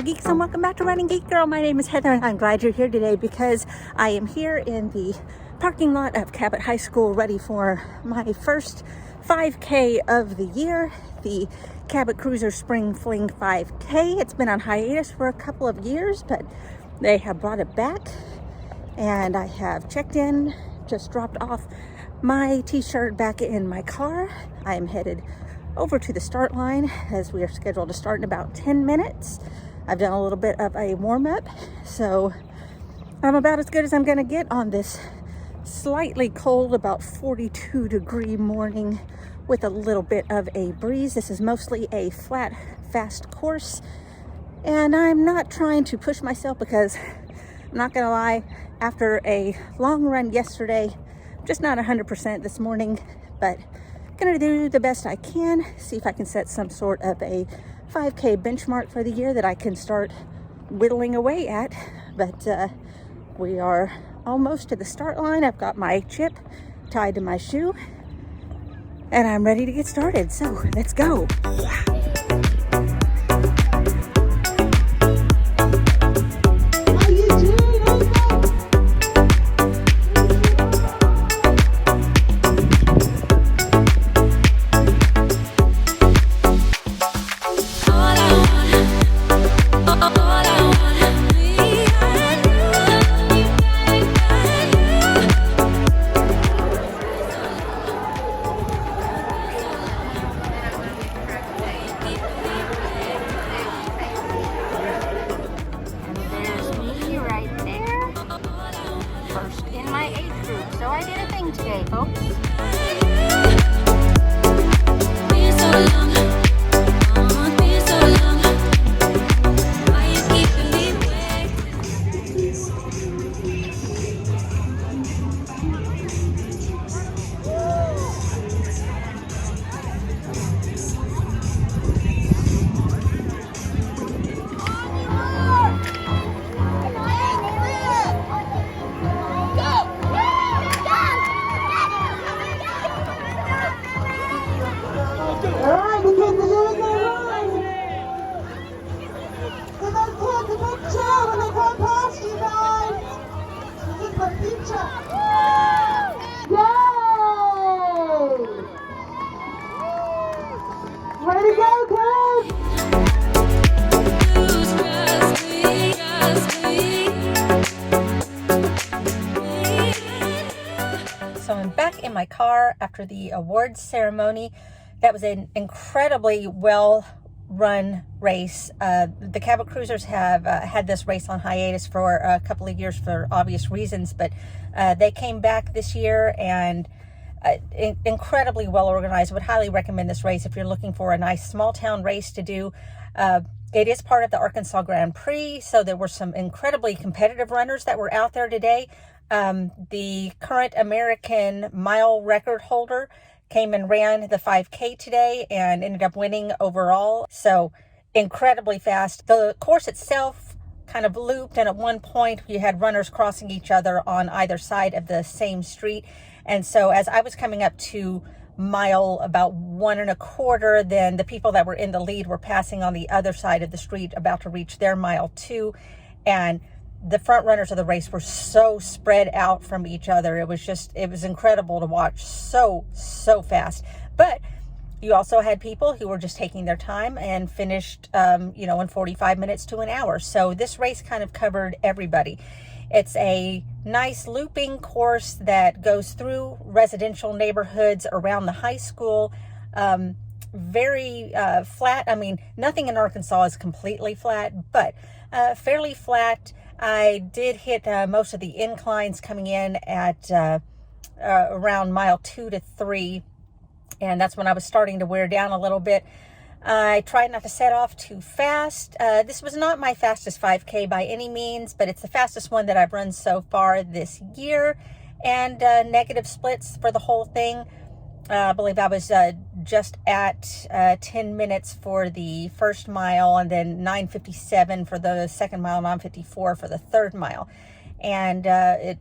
geeks, and welcome back to Running Geek Girl. My name is Heather, and I'm glad you're here today because I am here in the parking lot of Cabot High School ready for my first 5K of the year, the Cabot Cruiser Spring Fling 5K. It's been on hiatus for a couple of years, but they have brought it back, and I have checked in, just dropped off my t-shirt back in my car. I am headed over to the start line as we are scheduled to start in about 10 minutes. I've done a little bit of a warm-up, so I'm about as good as I'm gonna get on this slightly cold, about 42 degree morning with a little bit of a breeze. This is mostly a flat, fast course, and I'm not trying to push myself because I'm not gonna lie, after a long run yesterday, I'm just not 100% this morning, but gonna do the best I can, see if I can set some sort of a 5K benchmark for the year that I can start whittling away at. But we are almost to the start line. I've got my chip tied to my shoe, and I'm ready to get started. So let's go. So I'm back in my car after the awards ceremony. That was an incredibly well run race. The Cabot Cruisers have had this race on hiatus for a couple of years for obvious reasons, but they came back this year and incredibly well organized. I would highly recommend this race if you're looking for a nice small town race to do. It is part of the Arkansas Grand Prix, so there were some incredibly competitive runners that were out there today. The current American mile record holder came and ran the 5K today and ended up winning overall. So incredibly fast. The course itself kind of looped, and at one point you had runners crossing each other on either side of the same street. And so as I was coming up to mile about 1 1/4, then the people that were in the lead were passing on the other side of the street, about to reach their mile 2. And the front runners of the race were so spread out from each other. It was incredible to watch. So fast. But you also had people who were just taking their time and finished, in 45 minutes to an hour. So this race kind of covered everybody. It's a nice looping course that goes through residential neighborhoods around the high school. Very flat. I mean, nothing in Arkansas is completely flat, but fairly flat. I did hit most of the inclines coming in at around mile 2 to 3, and that's when I was starting to wear down a little bit. I tried not to set off too fast. This was not my fastest 5K by any means, but it's the fastest one that I've run so far this year, and negative splits for the whole thing. I believe I was just at 10 minutes for the first mile, and then 9:57 for the second mile, 9:54 for the third mile. And it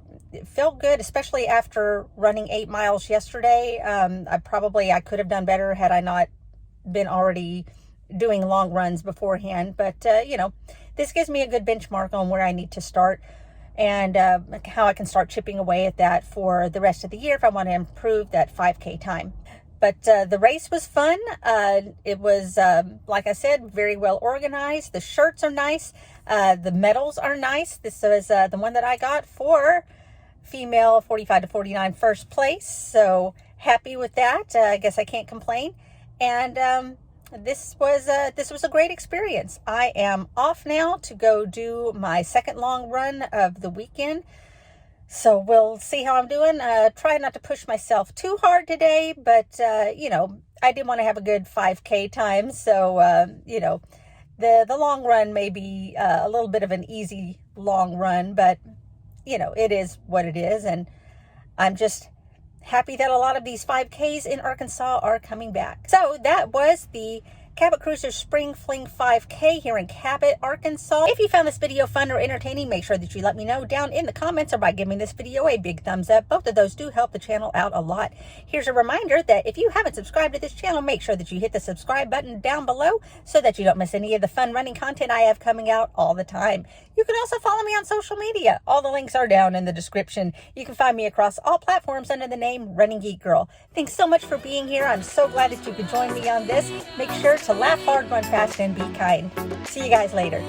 felt good, especially after running 8 miles yesterday. I could have done better had I not been already doing long runs beforehand. But, this gives me a good benchmark on where I need to start and how I can start chipping away at that for the rest of the year if I want to improve that 5K time. But the race was fun. It was, like I said, very well organized. The shirts are nice. The medals are nice. This was the one that I got for female 45 to 49 first place. So happy with that. I guess I can't complain. And this was a great experience. I am off now to go do my second long run of the weekend. So we'll see how I'm doing. Try not to push myself too hard today, but, you know, I did want to have a good 5K time. So, you know, the long run may be a little bit of an easy long run, but, you know, it is what it is. And I'm just happy that a lot of these 5Ks in Arkansas are coming back. So that was the Cabot Cruiser Spring Fling 5K here in Cabot, Arkansas. If you found this video fun or entertaining, make sure that you let me know down in the comments or by giving this video a big thumbs up. Both of those do help the channel out a lot. Here's a reminder that if you haven't subscribed to this channel, make sure that you hit the subscribe button down below so that you don't miss any of the fun running content I have coming out all the time. You can also follow me on social media. All the links are down in the description. You can find me across all platforms under the name Running Geek Girl. Thanks so much for being here. I'm so glad that you could join me on this. Make sure to laugh hard, run fast, and be kind. See you guys later.